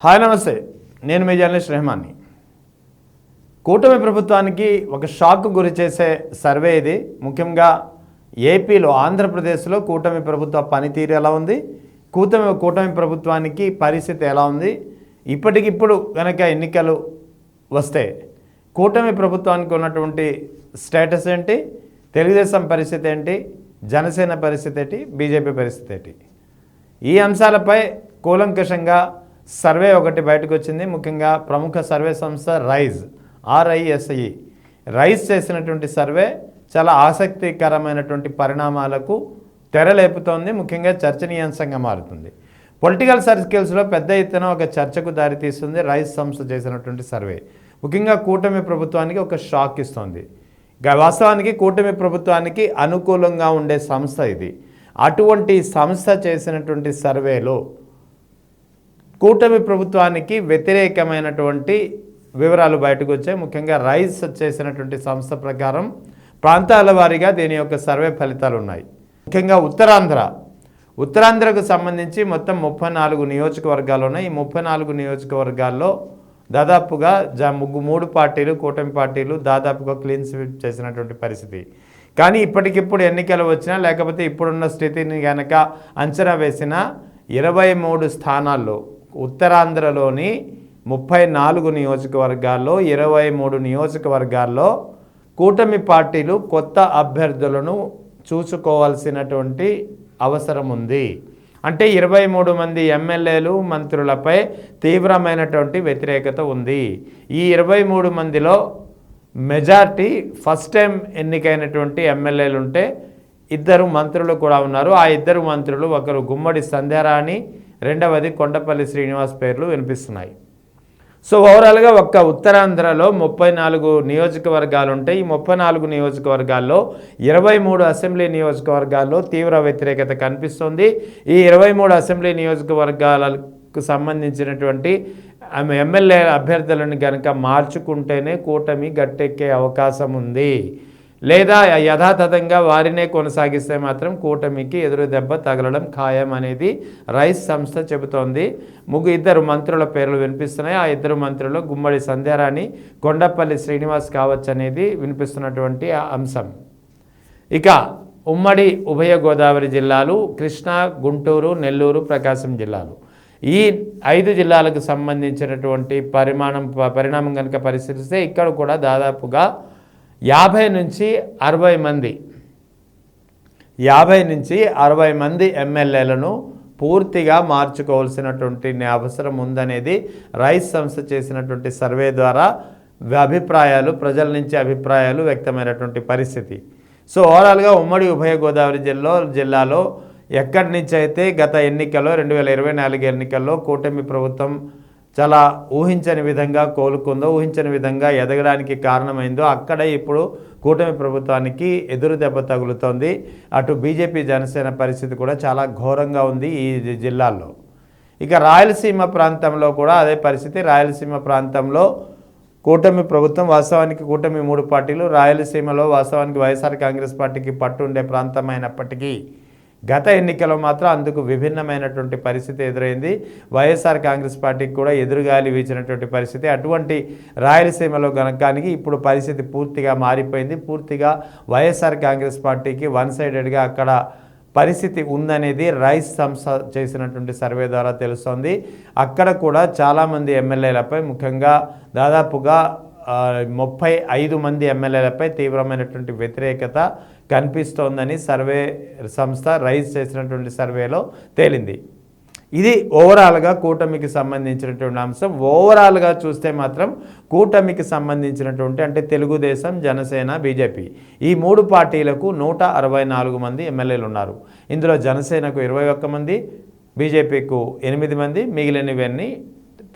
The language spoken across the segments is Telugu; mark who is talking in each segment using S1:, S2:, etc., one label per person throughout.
S1: హాయ్ నమస్తే, నేను మీ జర్నలిస్ట్ రెహమాన్ని. కూటమి ప్రభుత్వానికి ఒక షాక్ గురి చేసే సర్వే ఇది. ముఖ్యంగా ఏపీలో, ఆంధ్రప్రదేశ్లో కూటమి ప్రభుత్వ పనితీరు ఎలా ఉంది, కూటమి ప్రభుత్వానికి పరిస్థితి ఎలా ఉంది, ఇప్పటికిప్పుడు కనుక ఎన్నికలు వస్తే కూటమి ప్రభుత్వానికి ఉన్నటువంటి స్టేటస్ ఏంటి, తెలుగుదేశం పరిస్థితి ఏంటి, జనసేన పరిస్థితి ఏంటి, బీజేపీ పరిస్థితి ఏంటి, ఈ అంశాలపై కూలంకషంగా సర్వే ఒకటి బయటకు వచ్చింది. ముఖ్యంగా ప్రముఖ సర్వే సంస్థ RISE చేసినటువంటి సర్వే చాలా ఆసక్తికరమైనటువంటి పరిణామాలకు తెరలేపుతోంది. ముఖ్యంగా చర్చనీయాంశంగా మారుతుంది. పొలిటికల్ సర్కిల్స్లో పెద్ద ఎత్తున ఒక చర్చకు దారితీస్తుంది రైస్ సంస్థ చేసినటువంటి సర్వే. ముఖ్యంగా కూటమి ప్రభుత్వానికి ఒక షాక్ ఇస్తుంది. వాస్తవానికి కూటమి ప్రభుత్వానికి అనుకూలంగా ఉండే సంస్థ ఇది. అటువంటి సంస్థ చేసినటువంటి సర్వేలో కూటమి ప్రభుత్వానికి వ్యతిరేకమైనటువంటి వివరాలు బయటకు వచ్చాయి. ముఖ్యంగా రైస్ చేసినటువంటి సంస్థ ప్రకారం ప్రాంతాల వారీగా దీని యొక్క సర్వే ఫలితాలు ఉన్నాయి. ముఖ్యంగా ఉత్తరాంధ్రకు సంబంధించి మొత్తం 34 నియోజకవర్గాలు ఉన్నాయి. ఈ 34 నియోజకవర్గాల్లో దాదాపుగా 3 పార్టీలు, కూటమి పార్టీలు దాదాపుగా క్లీన్ స్వీప్ చేసినటువంటి పరిస్థితి. కానీ ఇప్పటికిప్పుడు ఎన్నికలు వచ్చినా, లేకపోతే ఇప్పుడున్న స్థితిని కనుక అంచనా వేసిన 23 స్థానాల్లో ఉత్తరాంధ్రలోని 34 నియోజకవర్గాల్లో 23 నియోజకవర్గాల్లో కూటమి పార్టీలు కొత్త అభ్యర్థులను చూసుకోవాల్సినటువంటి అవసరం ఉంది. అంటే 23 మంది ఎమ్మెల్యేలు, మంత్రులపై తీవ్రమైనటువంటి వ్యతిరేకత ఉంది. ఈ 23 మందిలో మెజార్టీ ఫస్ట్ టైం ఎన్నికైనటువంటి ఎమ్మెల్యేలు ఉంటే 2 మంత్రులు కూడా ఉన్నారు. ఆ 2 మంత్రులు, ఒకరు గుమ్మడి సంధ్యారాణి, రెండవది కొండపల్లి శ్రీనివాస్ పేర్లు వినిపిస్తున్నాయి. సో ఓవరాల్గా ఒక్క ఉత్తరాంధ్రలో 34 నియోజకవర్గాలు ఉంటాయి. ఈ 34 నియోజకవర్గాల్లో 23 అసెంబ్లీ నియోజకవర్గాల్లో తీవ్ర వ్యతిరేకత కనిపిస్తుంది. ఈ 23 అసెంబ్లీ నియోజకవర్గాలకు సంబంధించినటువంటి ఎమ్మెల్యే అభ్యర్థులను కనుక మార్చుకుంటేనే కూటమి గట్టెక్కే అవకాశం ఉంది. లేదా యథాతథంగా వారినే కొనసాగిస్తే మాత్రం కూటమికి ఎదురు దెబ్బ తగలడం ఖాయం అనేది రైస్ సంస్థ చెబుతోంది. 2 మంత్రుల పేర్లు వినిపిస్తున్నాయి. ఆ 2 మంత్రులు గుమ్మడి సంధ్యారాణి, కొండపల్లి శ్రీనివాస్ కావచ్చు అనేది వినిపిస్తున్నటువంటి అంశం. ఇక ఉమ్మడి ఉభయ గోదావరి జిల్లాలు, కృష్ణా, గుంటూరు, నెల్లూరు, ప్రకాశం జిల్లాలు, ఈ 5 జిల్లాలకు సంబంధించినటువంటి పరిణామం కనుక పరిశీలిస్తే ఇక్కడ కూడా దాదాపుగా 50 నుంచి 60 మంది ఎమ్మెల్యేలను పూర్తిగా మార్చుకోవాల్సినటువంటి అవసరం ఉందనేది రైస్ సంస్థ చేసినటువంటి సర్వే ద్వారా ప్రజల నుంచి అభిప్రాయాలు వ్యక్తమైనటువంటి పరిస్థితి. సో ఓవరాల్గా ఉమ్మడి ఉభయ గోదావరి జిల్లాలో ఎక్కడి నుంచి అయితే గత ఎన్నికల్లో 2024 ఎన్నికల్లో కూటమి ప్రభుత్వం చాలా ఊహించని విధంగా కోలుకుందో, ఊహించని విధంగా ఎదగడానికి కారణమైందో అక్కడ ఇప్పుడు కూటమి ప్రభుత్వానికి ఎదురు దెబ్బ తగులుతోంది. అటు బీజేపీ, జనసేన పరిస్థితి కూడా చాలా ఘోరంగా ఉంది ఈ జిల్లాల్లో. ఇక రాయలసీమ ప్రాంతంలో కూడా అదే పరిస్థితి. రాయలసీమ ప్రాంతంలో కూటమి ప్రభుత్వం, వాస్తవానికి కూటమి 3 పార్టీలు, రాయలసీమలో వాస్తవానికి వైఎస్ఆర్ కాంగ్రెస్ పార్టీకి పట్టు ఉండే ప్రాంతమైనప్పటికీ గత ఎన్నికల్లో మాత్రం అందుకు విభిన్నమైనటువంటి పరిస్థితి ఎదురైంది. వైఎస్ఆర్ కాంగ్రెస్ పార్టీకి కూడా ఎదురుగాలి వీచినటువంటి పరిస్థితి. అటువంటి రాయలసీమలో గనకానికి ఇప్పుడు పరిస్థితి పూర్తిగా మారిపోయింది. పూర్తిగా వైఎస్ఆర్ కాంగ్రెస్ పార్టీకి వన్ సైడెడ్గా అక్కడ పరిస్థితి ఉందనేది రైస్ సంస్థ చేసినటువంటి సర్వే ద్వారా తెలుస్తోంది. అక్కడ కూడా చాలామంది ఎమ్మెల్యేలపై, ముఖ్యంగా దాదాపుగా 35 మంది ఎమ్మెల్యేలపై తీవ్రమైనటువంటి వ్యతిరేకత కనిపిస్తోందని సర్వే సంస్థ రైస్ చేసినటువంటి సర్వేలో తేలింది. ఇది ఓవరాల్గా కూటమికి సంబంధించినటువంటి అంశం. ఓవరాల్గా చూస్తే మాత్రం కూటమికి సంబంధించినటువంటి, అంటే తెలుగుదేశం, జనసేన, బీజేపీ, ఈ 3 పార్టీలకు 164 మంది ఎమ్మెల్యేలు ఉన్నారు. ఇందులో జనసేనకు 21 మంది, బీజేపీకు 8 మంది, మిగిలినవన్నీ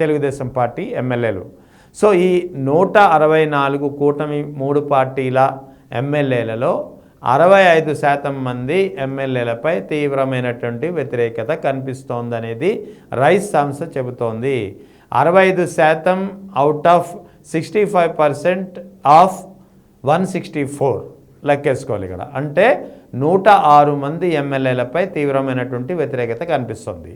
S1: తెలుగుదేశం పార్టీ ఎమ్మెల్యేలు. సో ఈ 164 కూటమి 3 పార్టీల ఎమ్మెల్యేలలో 65% మంది ఎమ్మెల్యేలపై తీవ్రమైనటువంటి వ్యతిరేకత కనిపిస్తోందనేది రైస్ సంస్థ చెబుతోంది. 65% అవుట్ ఆఫ్ 65% ఆఫ్ 164 లెక్కేసుకోవాలి ఇక్కడ. అంటే 106 మంది ఎమ్మెల్యేలపై తీవ్రమైనటువంటి వ్యతిరేకత కనిపిస్తుంది.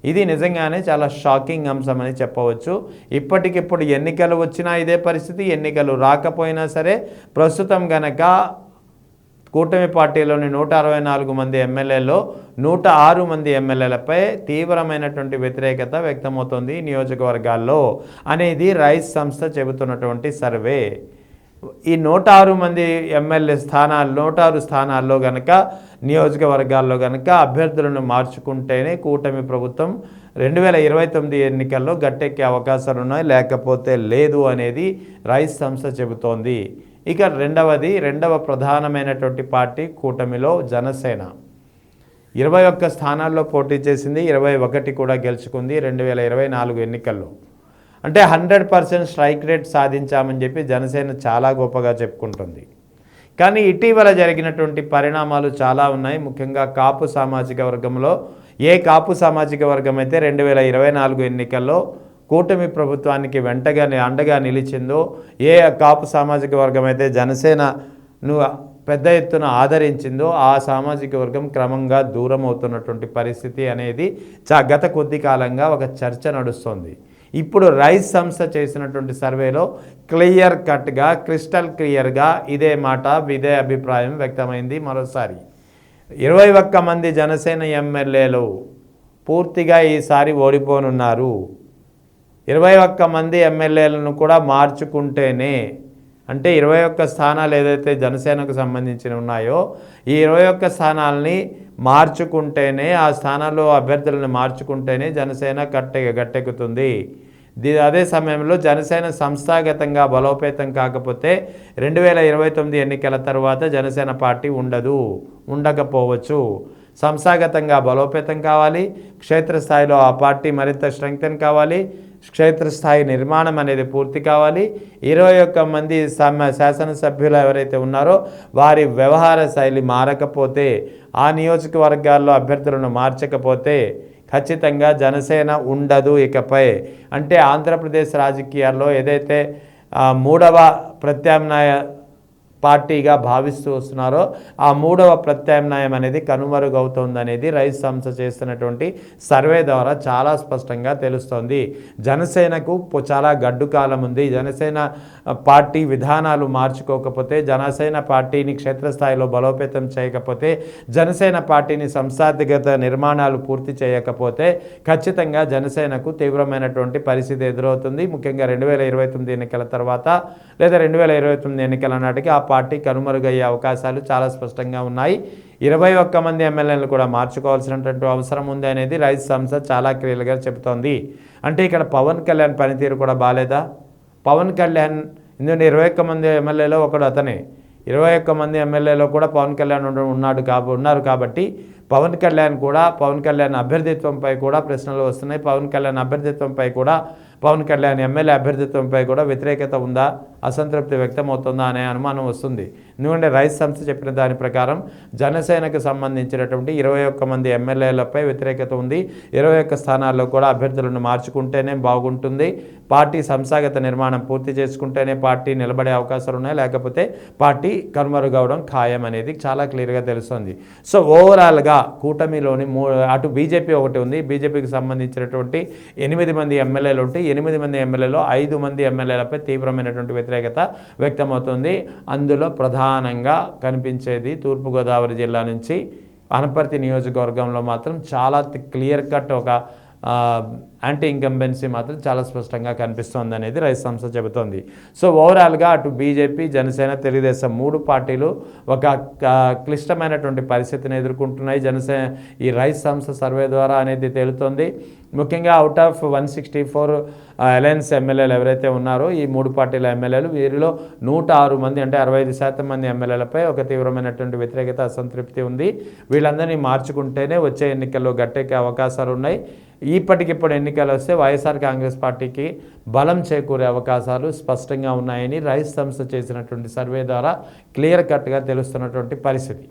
S1: ఇది నిజంగానే చాలా షాకింగ్ అంశం అని చెప్పవచ్చు. ఇప్పటికిప్పుడు ఎన్నికలు వచ్చినా ఇదే పరిస్థితి, ఎన్నికలు రాకపోయినా సరే ప్రస్తుతం గనక కూటమి పార్టీలోని 164 మంది ఎమ్మెల్యేలో 106 మంది ఎమ్మెల్యేలపై తీవ్రమైనటువంటి వ్యతిరేకత వ్యక్తమవుతోంది నియోజకవర్గాల్లో అనేది రైస్ సంస్థ చెబుతున్నటువంటి సర్వే. ఈ 106 మంది ఎమ్మెల్యే స్థానాలు 106 స్థానాల్లో గనక నియోజకవర్గాల్లో గనక అభ్యర్థులను మార్చుకుంటేనే కూటమి ప్రభుత్వం 2029 ఎన్నికల్లో గట్టెక్కే అవకాశాలు ఉన్నాయి, లేకపోతే లేదు అనేది రైస్ సంస్థ చెబుతోంది. ఇక రెండవ ప్రధానమైనటువంటి పార్టీ కూటమిలో జనసేన 21 స్థానాల్లో పోటీ చేసింది, 21 కూడా గెలుచుకుంది 2024 ఎన్నికల్లో. అంటే 100% స్ట్రైక్ రేట్ సాధించామని చెప్పి జనసేన చాలా గొప్పగా చెప్పుకుంటుంది. కానీ ఇటీవల జరిగినటువంటి పరిణామాలు చాలా ఉన్నాయి. ముఖ్యంగా కాపు సామాజిక వర్గంలో ఏ కాపు సామాజిక వర్గం అయితే 2024 ఎన్నికల్లో కూటమి ప్రభుత్వానికి వెంటగానే అండగా నిలిచిందో, ఏ కాపు సామాజిక వర్గం అయితే జనసేనను పెద్ద ఎత్తున ఆదరించిందో ఆ సామాజిక వర్గం క్రమంగా దూరం అవుతున్నటువంటి పరిస్థితి అనేది గత కొద్ది కాలంగా ఒక చర్చ నడుస్తోంది. ఇప్పుడు రైస్ సంస్థ చేసినటువంటి సర్వేలో క్లియర్ కట్గా క్రిస్టల్ క్లియర్గా ఇదే మాట ఇదే అభిప్రాయం వ్యక్తమైంది. మరోసారి 21 మంది జనసేన ఎమ్మెల్యేలు పూర్తిగా ఈసారి ఓడిపోనున్నారు. 21 మంది ఎమ్మెల్యేలను కూడా మార్చుకుంటేనే, అంటే 21 స్థానాలు ఏదైతే జనసేనకు సంబంధించి ఉన్నాయో ఈ 21 స్థానాలని మార్చుకుంటేనే, ఆ స్థానాల్లో అభ్యర్థులను మార్చుకుంటేనే జనసేన గట్టెక్కుతుంది. అదే సమయంలో జనసేన సంస్థాగతంగా బలోపేతం కాకపోతే 2029 ఎన్నికల తర్వాత జనసేన పార్టీ ఉండకపోవచ్చు. సంస్థాగతంగా బలోపేతం కావాలి, క్షేత్రస్థాయిలో ఆ పార్టీ మరింత స్ట్రెంగ్తెన్ కావాలి, క్షేత్రస్థాయి నిర్మాణం అనేది పూర్తి కావాలి. 21 మంది శాసనసభ్యులు ఎవరైతే ఉన్నారో వారి వ్యవహార శైలి మారకపోతే, ఆ నియోజకవర్గాల్లో అభ్యర్థులను మార్చకపోతే ఖచ్చితంగా జనసేన ఉండదు ఇకపై. అంటే ఆంధ్రప్రదేశ్ రాజకీయాల్లో ఏదైతే మూడవ ప్రత్యామ్నాయ పార్టీగా భావిస్తూ వస్తున్నారో ఆ మూడవ ప్రత్యామ్నాయం అనేది కనుమరుగవుతోందనేది రైస్ సంస్థ చేస్తున్నటువంటి సర్వే ద్వారా చాలా స్పష్టంగా తెలుస్తోంది. జనసేనకు చాలా గడ్డు కాలం ఉంది. జనసేన పార్టీ విధానాలు మార్చుకోకపోతే, జనసేన పార్టీని క్షేత్రస్థాయిలో బలోపేతం చేయకపోతే, జనసేన పార్టీని సంస్థాగత నిర్మాణాలు పూర్తి చేయకపోతే ఖచ్చితంగా జనసేనకు తీవ్రమైనటువంటి పరిస్థితి ఎదురవుతుంది. ముఖ్యంగా 2029 ఎన్నికల తర్వాత లేదా 2029 ఎన్నికల నాటికి ఆ పార్టీ కనుమరుగయ్యే అవకాశాలు చాలా స్పష్టంగా ఉన్నాయి. 21 మంది ఎమ్మెల్యేలను కూడా మార్చుకోవాల్సినటువంటి అవసరం ఉంది అనేది రైస్ సంస్థ చాలా క్లియర్గా చెబుతోంది. అంటే ఇక్కడ పవన్ కళ్యాణ్ పనితీరు కూడా బాలేదా? పవన్ కళ్యాణ్ ఎందుకంటే 21 మంది ఎమ్మెల్యేలో ఒకడు అతనే. 21 మంది ఎమ్మెల్యేలో కూడా పవన్ కళ్యాణ్ ఉన్నారు కాబట్టి పవన్ కళ్యాణ్ అభ్యర్థిత్వంపై కూడా ప్రశ్నలు వస్తున్నాయి. పవన్ కళ్యాణ్ ఎమ్మెల్యే అభ్యర్థిత్వంపై కూడా వ్యతిరేకత ఉందా, అసంతృప్తి వ్యక్తమవుతుందా అనే అనుమానం వస్తుంది. ఎందుకంటే రైస్ సంస్థ చెప్పిన దాని ప్రకారం జనసేనకు సంబంధించినటువంటి 21 మంది ఎమ్మెల్యేలపై వ్యతిరేకత ఉంది. 21 స్థానాల్లో కూడా అభ్యర్థులను మార్చుకుంటేనే బాగుంటుంది, పార్టీ సంస్థాగత నిర్మాణం పూర్తి చేసుకుంటేనే పార్టీ నిలబడే అవకాశాలు ఉన్నాయి, లేకపోతే పార్టీ కనుమరుగవడం ఖాయం అనేది చాలా క్లియర్గా తెలుస్తుంది. సో ఓవరాల్గా కూటమిలోని అటు బీజేపీ ఒకటి ఉంది, బీజేపీకి సంబంధించినటువంటి 8 మంది ఎమ్మెల్యేలు ఉంటే 8 మంది ఎమ్మెల్యేలో 5 మంది ఎమ్మెల్యేలపై తీవ్రమైనటువంటి వ్యతిరేకత వ్యక్తమవుతుంది. అందులో ప్రధానంగా కనిపించేది తూర్పుగోదావరి జిల్లా నుంచి అనపర్తి నియోజకవర్గంలో మాత్రం చాలా క్లియర్ కట్ ఒక యాంటీ ఇంకంబెన్సీ మాత్రం చాలా స్పష్టంగా కనిపిస్తోంది అనేది రైస్ సంస్థ చెబుతోంది. సో ఓవరాల్గా అటు బీజేపీ, జనసేన, తెలుగుదేశం 3 పార్టీలు ఒక క్లిష్టమైనటువంటి పరిస్థితిని ఎదుర్కొంటున్నాయి. ఈ రైస్ సంస్థ సర్వే ద్వారా అనేది తేలుతోంది. ముఖ్యంగా అవుట్ ఆఫ్ 164 అలయన్స్ ఎమ్మెల్యేలు ఎవరైతే ఉన్నారో ఈ 3 పార్టీల ఎమ్మెల్యేలు, వీరిలో 106 మంది అంటే 65% మంది ఎమ్మెల్యేలపై ఒక తీవ్రమైనటువంటి వ్యతిరేకత, అసంతృప్తి ఉంది. వీళ్ళందరినీ మార్చుకుంటేనే వచ్చే ఎన్నికల్లో గట్టెక్కే అవకాశాలు ఉన్నాయి. ఇప్పటికిప్పుడు ఎన్నికలు వస్తే వైఎస్ఆర్ కాంగ్రెస్ పార్టీకి బలం చేకూరే అవకాశాలు స్పష్టంగా ఉన్నాయని రైస్ సంస్థ చేసినటువంటి సర్వే ద్వారా క్లియర్ కట్గా తెలుస్తున్నటువంటి పరిస్థితి.